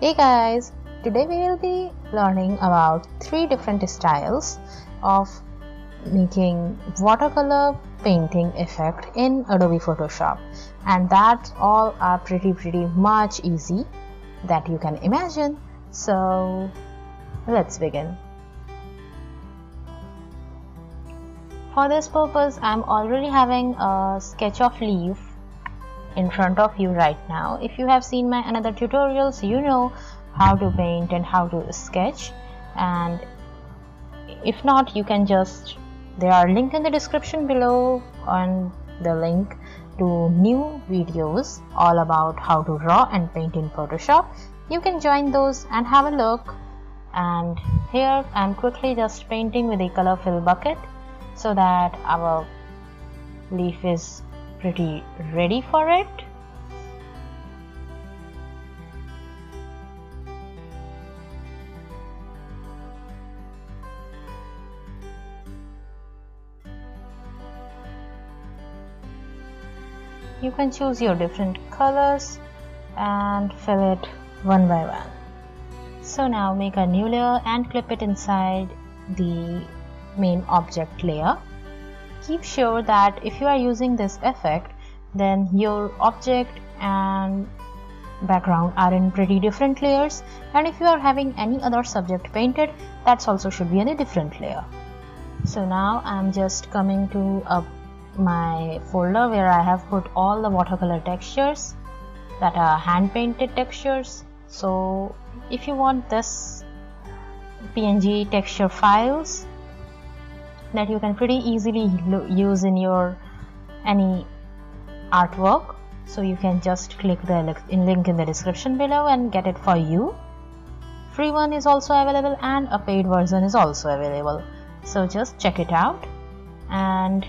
Hey guys, today we will be learning about 3 different styles of making watercolor painting effect in Adobe Photoshop, and that all are pretty much easy that you can imagine. So let's begin. For this purpose, I'm already having a sketch of leaf in front of you right now. If you have seen my another tutorials, you know how to paint and how to sketch, and if not, you can just, there are link in the description below on the link to new videos all about how to draw and paint in Photoshop. You can join those and have a look. And here I'm quickly just painting with a color fill bucket so that our leaf is pretty ready for it. You can choose your different colors and fill it one by one. So now make a new layer and clip it inside the main object layer. Keep sure that if you are using this effect, then your object and background are in pretty different layers, and if you are having any other subject painted, that also should be in a different layer. So now I'm just coming to my folder where I have put all the watercolor textures that are hand painted textures. So if you want this PNG texture files that you can pretty easily use in your any artwork, so you can just click the link in the description below and get it for you. Free one is also available and a paid version is also available, so just check it out. And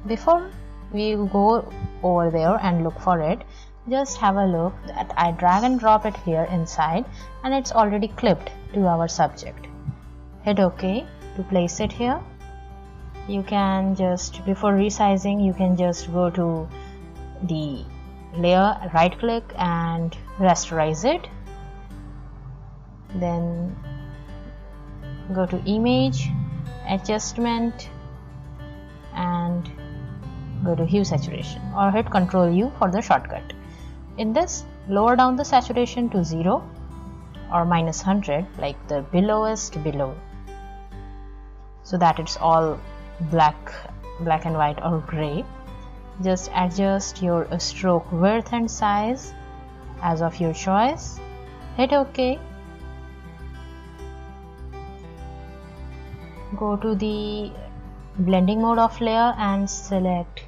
before we go over there and look for it, just have a look that I drag and drop it here inside, and it's already clipped to our subject. Hit OK to place it here. You can just, before resizing, you can just go to the layer, right click and rasterize it, then go to image, adjustment and go to hue saturation, or hit Ctrl U for the shortcut. In this, lower down the saturation to 0 or -100, like the lowest below, so that it's all black and white or gray. Just adjust your stroke width and size as of your choice. Hit OK. Go to the blending mode of layer and select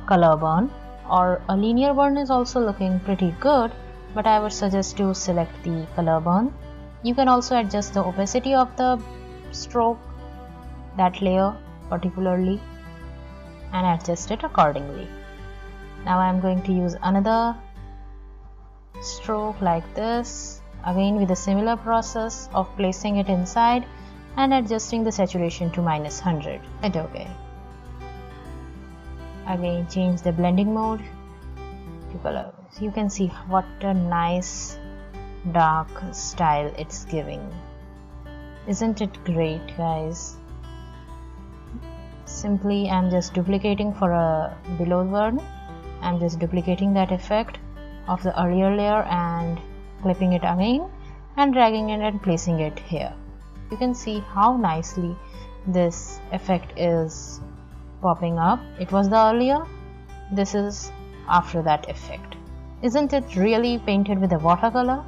color burn, or a linear burn is also looking pretty good, but I would suggest to select the color burn. You can also adjust the opacity of the stroke, that layer particularly, and adjust it accordingly. Now I am going to use another stroke like this, again with a similar process of placing it inside and adjusting the saturation to -100. Hit OK. Again change the blending mode to color. So you can see what a nice dark style it's giving. Isn't it great, guys? Simply I'm just duplicating for a below one. I'm just duplicating that effect of the earlier layer and clipping it again and dragging it and placing it here. You can see how nicely this effect is popping up. It was the earlier, this is after that effect. Isn't it really painted with a watercolor?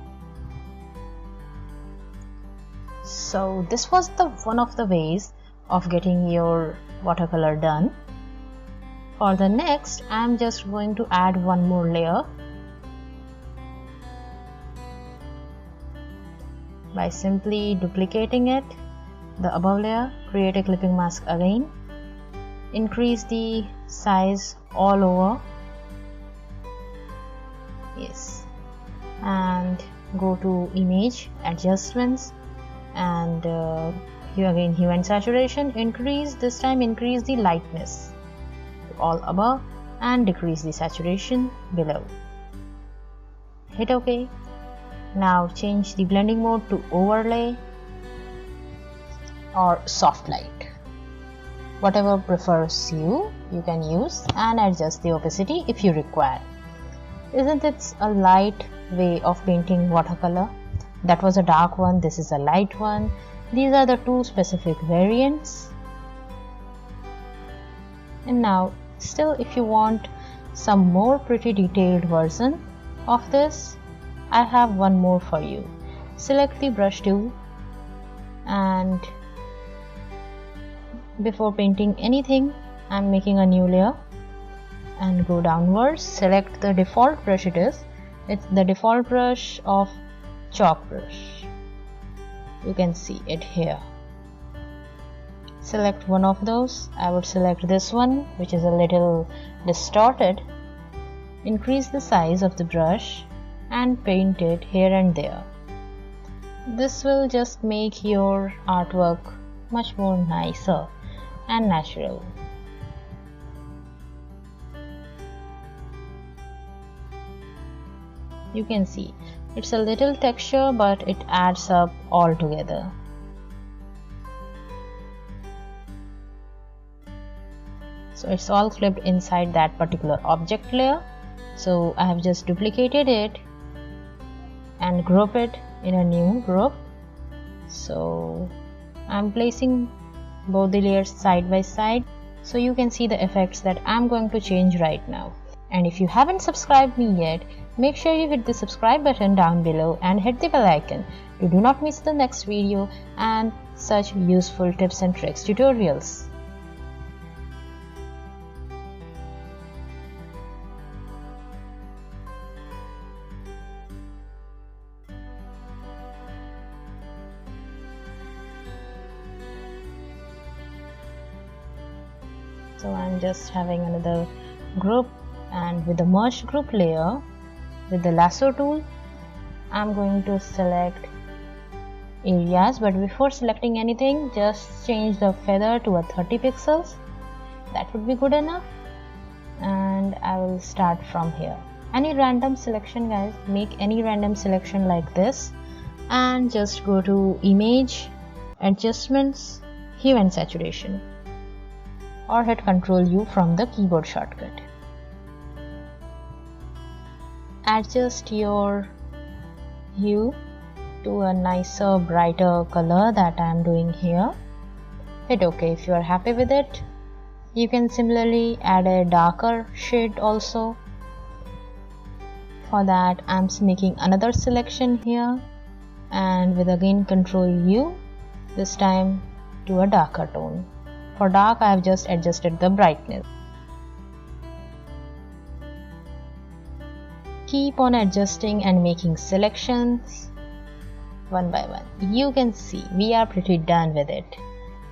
So this was the one of the ways of getting your watercolor done. For the next, I'm just going to add one more layer by simply duplicating it, the above layer, create a clipping mask again, increase the size all over, yes, and go to image, adjustments, and hue and saturation, increase, this time increase the lightness all above and decrease the saturation below. Hit OK. Now change the blending mode to overlay or soft light. Whatever prefers you can use, and adjust the opacity if you require. Isn't it a light way of painting watercolor? That was a dark one, this is a light one. These are the two specific variants. And now still, if you want some more pretty detailed version of this, I have one more for you. Select the brush tool, and before painting anything, I'm making a new layer, and go downwards. Select the default brush it's the default brush of chalk brush. You can see it here. Select one of those. I would select this one, which is a little distorted. Increase the size of the brush and paint it here and there. This will just make your artwork much more nicer and natural. You can see it's a little texture, but it adds up all together. So it's all clipped inside that particular object layer. So I have just duplicated it and group it in a new group. So I'm placing both the layers side by side, so you can see the effects that I'm going to change right now. And if you haven't subscribed me yet, make sure you hit the subscribe button down below and hit the bell icon to do not miss the next video and such useful tips and tricks tutorials. So I'm just having another group, and with the merged group layer, with the lasso tool, I'm going to select areas, but before selecting anything, just change the feather to a 30 pixels. That would be good enough. And I will start from here. Any random selection, guys, make any random selection like this, and just go to image, adjustments, hue and saturation, or hit Ctrl U from the keyboard shortcut. Adjust your hue to a nicer, brighter color that I am doing here. Hit OK if you are happy with it. You can similarly add a darker shade also. For that, I'm making another selection here, and with again Ctrl U, this time to a darker tone. For dark, I have just adjusted the brightness. Keep on adjusting and making selections one by one. You can see we are pretty done with it.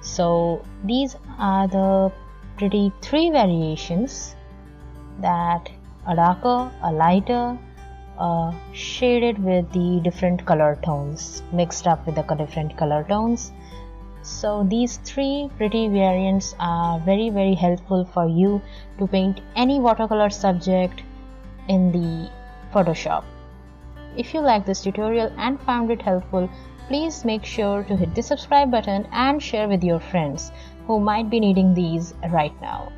So these are the pretty three variations, that a darker, a lighter, shaded with the different color tones, mixed up with the different color tones. So these three pretty variants are very helpful for you to paint any watercolor subject in the Photoshop. If you like this tutorial and found it helpful, please make sure to hit the subscribe button and share with your friends who might be needing these right now.